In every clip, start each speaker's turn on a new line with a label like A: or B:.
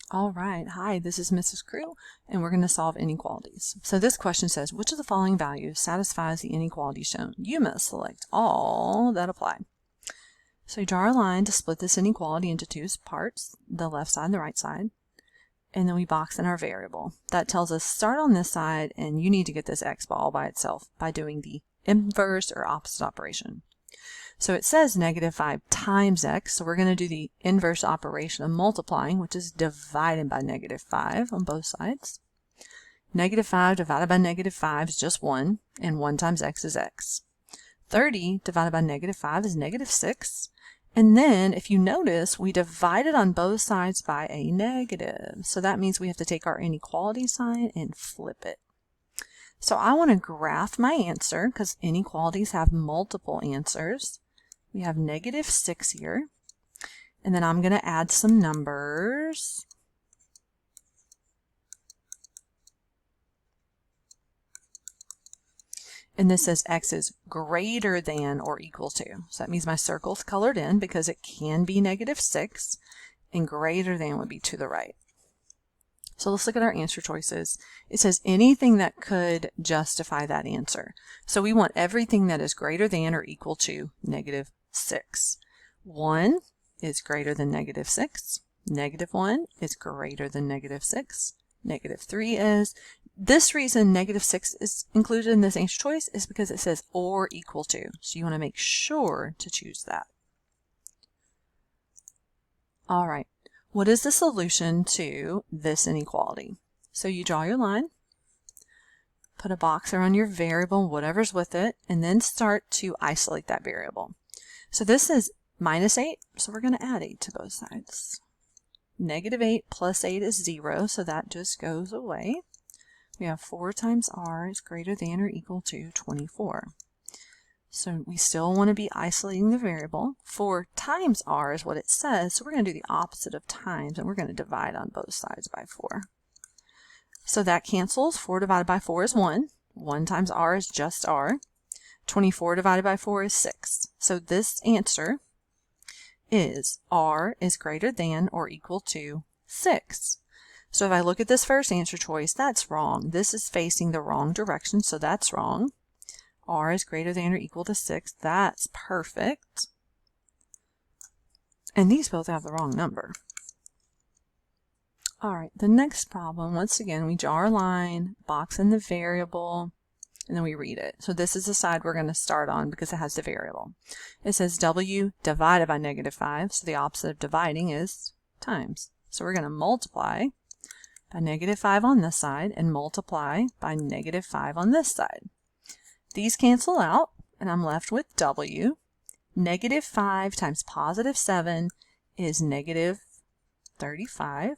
A: All right, hi, this is Mrs. Crew, and we're going to solve inequalities. So this question says, which of the following values satisfies the inequality shown? You must select all that apply. So you draw a line to split this inequality into two parts, the left side and the right side, and then we box in our variable. That tells us start on this side, and you need to get this x all by itself by doing the inverse or opposite operation. So it says -5 times x, so we're going to do the inverse operation of multiplying, which is divided by -5 on both sides. -5 divided by -5 is just 1, and 1 times x is x. 30 divided by -5 is -6, and then if you notice, we divided on both sides by a negative. So that means we have to take our inequality sign and flip it. So I want to graph my answer because inequalities have multiple answers. We have -6 here, and then I'm going to add some numbers. And this says x is greater than or equal to. So that means my circle's colored in because it can be -6, and greater than would be to the right. So let's look at our answer choices. It says anything that could justify that answer. So we want everything that is greater than or equal to -6. 1 is greater than -6. -1 is greater than -6. -3 is. This reason -6 is included in this answer choice is because it says or equal to. So you want to make sure to choose that. All right. What is the solution to this inequality? So you draw your line, put a box around your variable, whatever's with it, and then start to isolate that variable. So this is -8, so we're going to add 8 to both sides. -8 plus 8 is 0, so that just goes away. We have 4 times r is greater than or equal to 24. So we still want to be isolating the variable. 4 times r is what it says, so we're going to do the opposite of times, and we're going to divide on both sides by 4. So that cancels. 4 divided by 4 is 1. 1 times r is just r. 24 divided by 4 is 6. So this answer is r is greater than or equal to 6. So if I look at this first answer choice, that's wrong. This is facing the wrong direction, so that's wrong. R is greater than or equal to 6. That's perfect. And these both have the wrong number. All right, the next problem, once again, we draw our line, box in the variable, and then we read it. So this is the side we're going to start on because it has the variable. It says w divided by -5, so the opposite of dividing is times. So we're going to multiply by -5 on this side and multiply by -5 on this side. These cancel out, and I'm left with w. -5 times +7 is -35.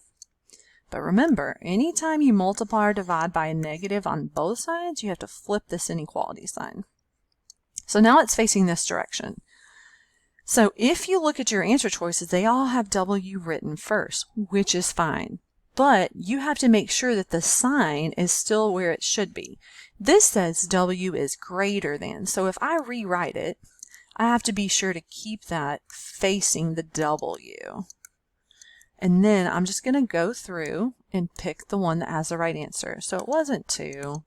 A: But remember, anytime you multiply or divide by a negative on both sides, you have to flip this inequality sign. So now it's facing this direction. So if you look at your answer choices, they all have w written first, which is fine. But you have to make sure that the sign is still where it should be. This says w is greater than. So if I rewrite it, I have to be sure to keep that facing the w. And then I'm just going to go through and pick the one that has the right answer. So it wasn't 2.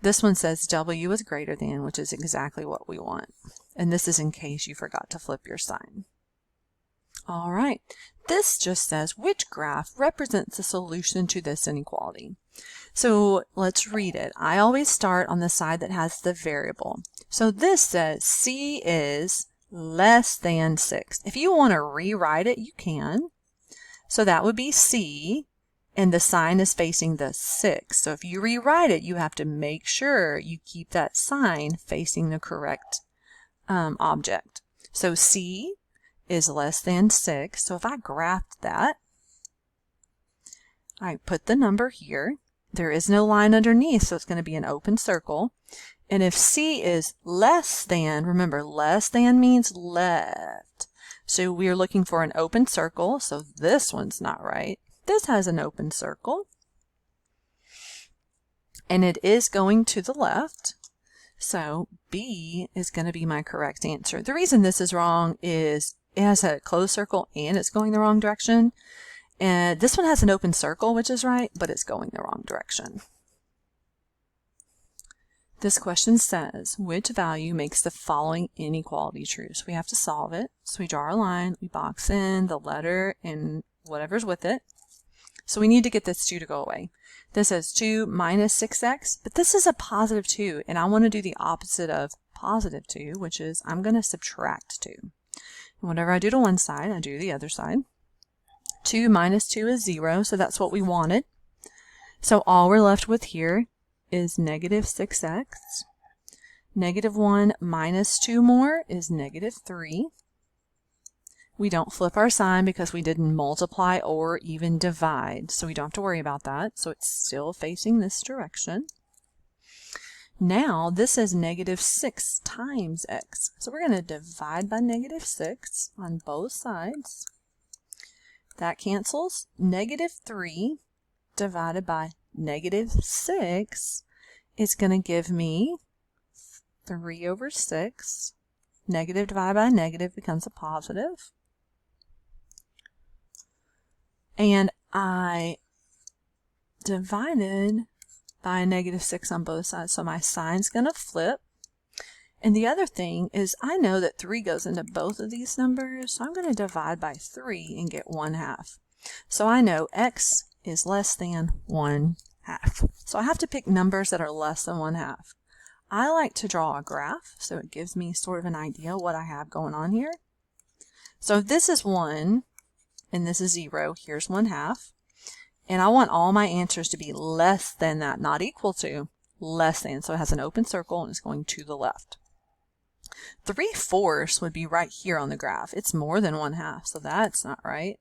A: This one says w is greater than, which is exactly what we want. And this is in case you forgot to flip your sign. All right. This just says which graph represents the solution to this inequality. So let's read it. I always start on the side that has the variable. So this says c is less than 6. If you want to rewrite it, you can. So that would be c, and the sign is facing the 6. So if you rewrite it, you have to make sure you keep that sign facing the correct object. So c is less than 6. So if I graphed that, I put the number here. There is no line underneath, so it's going to be an open circle. And if c is less than, remember, less than means left. So we are looking for an open circle, so this one's not right. This has an open circle, and it is going to the left. So B is going to be my correct answer. The reason this is wrong is it has a closed circle and it's going the wrong direction. And this one has an open circle, which is right, but it's going the wrong direction. This question says, which value makes the following inequality true? So we have to solve it. So we draw our line, we box in the letter and whatever's with it. So we need to get this 2 to go away. This is 2 minus 6x, but this is a positive 2, and I want to do the opposite of positive 2, which is I'm going to subtract 2. And whatever I do to one side, I do to the other side. 2 minus 2 is 0, so that's what we wanted. So all we're left with here is negative 6x. Negative 1 minus 2 more is negative 3. We don't flip our sign because we didn't multiply or even divide, so we don't have to worry about that. So it's still facing this direction. Now this is negative 6 times x. So we're going to divide by negative 6 on both sides. That cancels. Negative 3 divided by negative 6 is going to give me 3 over 6. Negative divided by negative becomes a positive. And I divided by negative 6 on both sides, so my sign's going to flip. And the other thing is I know that 3 goes into both of these numbers, so I'm going to divide by 3 and get 1/2. So I know x is less than 1/2. So I have to pick numbers that are less than 1/2. I like to draw a graph, so it gives me sort of an idea what I have going on here. So if this is 1 and this is 0, here's 1/2. And I want all my answers to be less than that, not equal to, less than. So it has an open circle and it's going to the left. 3/4 would be right here on the graph. It's more than 1/2, so that's not right.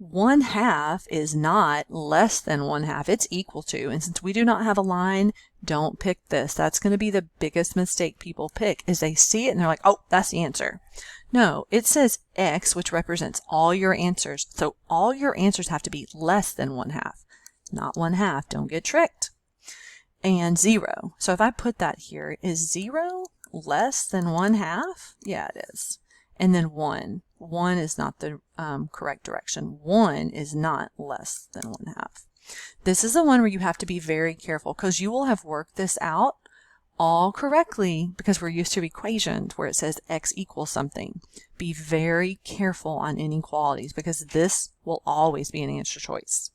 A: 1/2 is not less than 1/2. It's equal to. And since we do not have a line, don't pick this. That's going to be the biggest mistake people pick, is they see it and they're like, oh, that's the answer. No, it says x, which represents all your answers. So all your answers have to be less than 1/2, not 1/2. Don't get tricked. And 0. So if I put that here, is 0 less than 1/2? Yeah, it is. And then 1. 1 is not the correct direction. 1 is not less than 1/2. This is the one where you have to be very careful, because you will have worked this out all correctly because we're used to equations where it says x equals something. Be very careful on inequalities because this will always be an answer choice.